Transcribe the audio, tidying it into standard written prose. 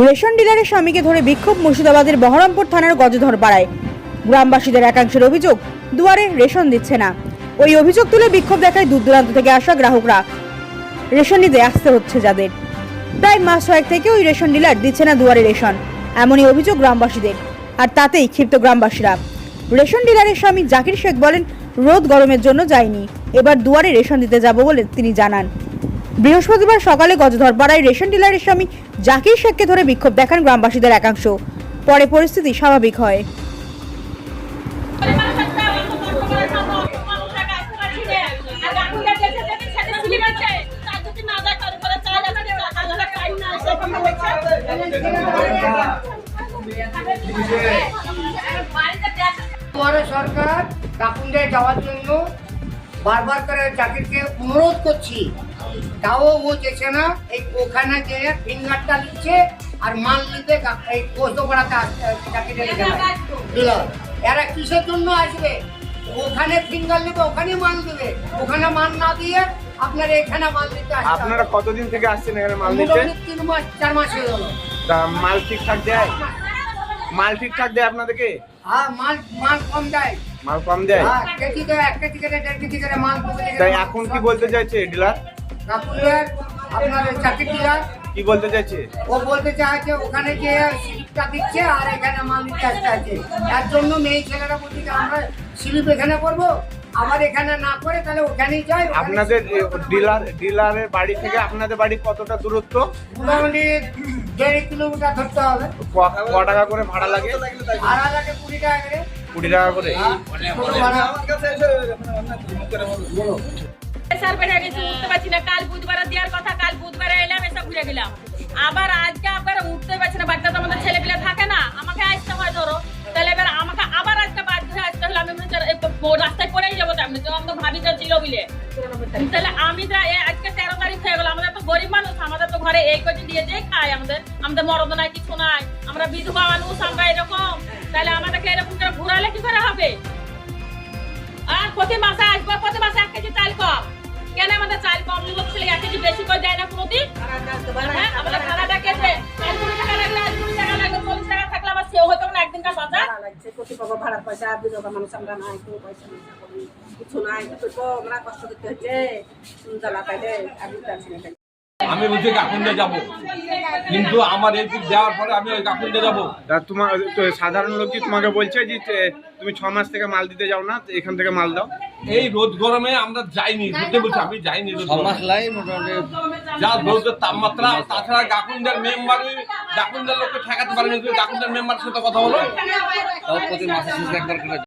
Ration ডিলারের স্বামীকে ধরে বিক্ষোভ মুর্শিদাবাদের বহরমপুর থানার গজধর পাড়ায়। গ্রামবাসীদের একাংশের অভিযোগ, দুয়ারে রেশন দিচ্ছে না। ওই অভিযোগ তুলে বিক্ষোভ দেখায় দূর দূরান্ত থেকে আসা গ্রাহকরা। রেশন নিতে আসতে হচ্ছে যাদের। প্রায় মাস 6 থেকে ওই রেশন ডিলার দিচ্ছে না দুয়ারে রেশন, এমনই অভিযোগ গ্রামবাসীদের। আর তাতেই ক্ষিপ্ত গ্রামবাসীরা। রেশন ডিলারের স্বামী জাকির শেখ বলেন, রোদ গরমের জন্য যায়নি, এবার দুয়ারে রেশন দিতে যাব বলে তিনি জানান। বৃহস্পতিবার সকালে গজধর পাড়ায় রেশন ডিলারের স্বামী জাকির শেখকে ধরে বিক্ষোভ দেখান গ্রামবাসীদের একাংশ। পরে পরিস্থিতি স্বাভাবিক হয়। সরকার কাকুন্ডে যাওয়ার জন্য বারবার করে জাকিরকে অনুরোধ করছি, তাও ও যেছে না। এই ওখানে যে ফিঙ্গারটা নিচ্ছে আর মাল নিতে এই পোস্ত করাতে জাকিরের ডিলার, এরা কিসের জন্য আসবে? ওখানে ফিঙ্গার নেবে, ওখানে মাল দেবে, ওখানে মাল না দিয়ে আপনার এখানে মাল দিতে আসবে। আপনারা কতদিন থেকে আসছেন এখানে মাল নিতে? 3 মাস 4 মাস হয়ে গেল। তা মাল ঠিকঠাক দেয়? মাল ঠিকঠাক দেয় আপনাদেরকে? হ্যাঁ, মাল কম দেয়। মাল কম দেয়? হ্যাঁ, কেজি তো 1 কেজি করে 1.5 কেজি করে মাল। তাই এখন কি বলতে চাইছে ডিলার? কাকুন্ডের আপনার জাকির ডিলার কি বলতে চাইছে? ও বলতে চাইছে ওখানে যে স্লিপটা দিচ্ছে আর এখানে মাল নিতে আসতে আছে। তার জন্য মেয়ে ছেলেরা বলছে যে আমরা স্লিপ এখানে করবো, আবার এখানে না করে তাহলে ওখানেই যাই। আপনাদের ডিলারের বাড়ি থেকে আপনাদের বাড়ি কতটা দূরত্ব? মোটামুটি 1.5 কিলোমিটার ধরতে হবে। ক টাকা করে ভাড়া লাগে? ভাড়া লাগে 20 টাকা করে। 20 টাকা করে? টোটো ভাড়া। স্যার বেড়ে গেছি, উঠতে পারছি না। কাল বুধবার দেওয়ার কথা, কাল বুধবারে এলাম, এসব ঘুরে গেলাম। আবার আজকে আপনারা উঠতে পারছি না, বাচ্চা তো আমাদের ছেলে পিলে থাকে না, আমাকে আসতে হয়। ধরো তাহলে এবার আমাকে আবার আজকে বাধ্য হয়ে আসতে হলো। আমি রাস্তায় পড়েই যাবো, তেমনি আমাদের ভাবিটা ছিল বলে। তাহলে আমি যা আজকে 13 তারিখ হয়ে গেল, আমাদের তো গরিব মানুষ, আমাদের তো ঘরে এই কটি দিয়ে যে খাই, আমাদের মরদ নাই, কিছু নাই, আমরা বিধবা মানুষ, আমরা এরকম। তাহলে আমাদেরকে এরকম করে ঘুরালে কি করে হবে? আর প্রতি মাসে আসবো, প্রতি মাসে 1 কেজি চাল কম। কেন আমাদের চাল কম নিব? 1 কেজি বেশি করে দেয় না কোনোদিন? হ্যাঁ, আমাদের ভাড়াটা কেটে 20 টাকা লাগলে 20 টাকা লাগলে 40 টাকা থাকলে আবার সেও হতো না একদিনকার বাজার। ভাড়ার পয়সা বিধবা মানুষ আমরা নাই, কোনো পয়সা কিছু নাই, আমরা কষ্ট করতে হচ্ছে। জ্বালা পাইলে আমি বুঝি কাকুন্ডে যাব, কিন্তু আমার এই দিক দেওয়ার পরে আমি ওই কাকুন্ডে যাব। তা তোমার সাধারণ লোক কি তোমাকে বলছে যে তুমি 6 মাস থেকে মাল দিতে যাও না, এখান থেকে মাল দাও? এই রোদ গরমে আমরা যাইনি, বুঝতে বলছি আমি যাইনি। যা রোদের তাপমাত্রা, তাছাড়া কাকুন্ডের মেম্বারই কাকুন্ডের লোককে ঠেকাতে পারেনি। কাকুন্ডের মেম্বারের সাথে কথা বলো।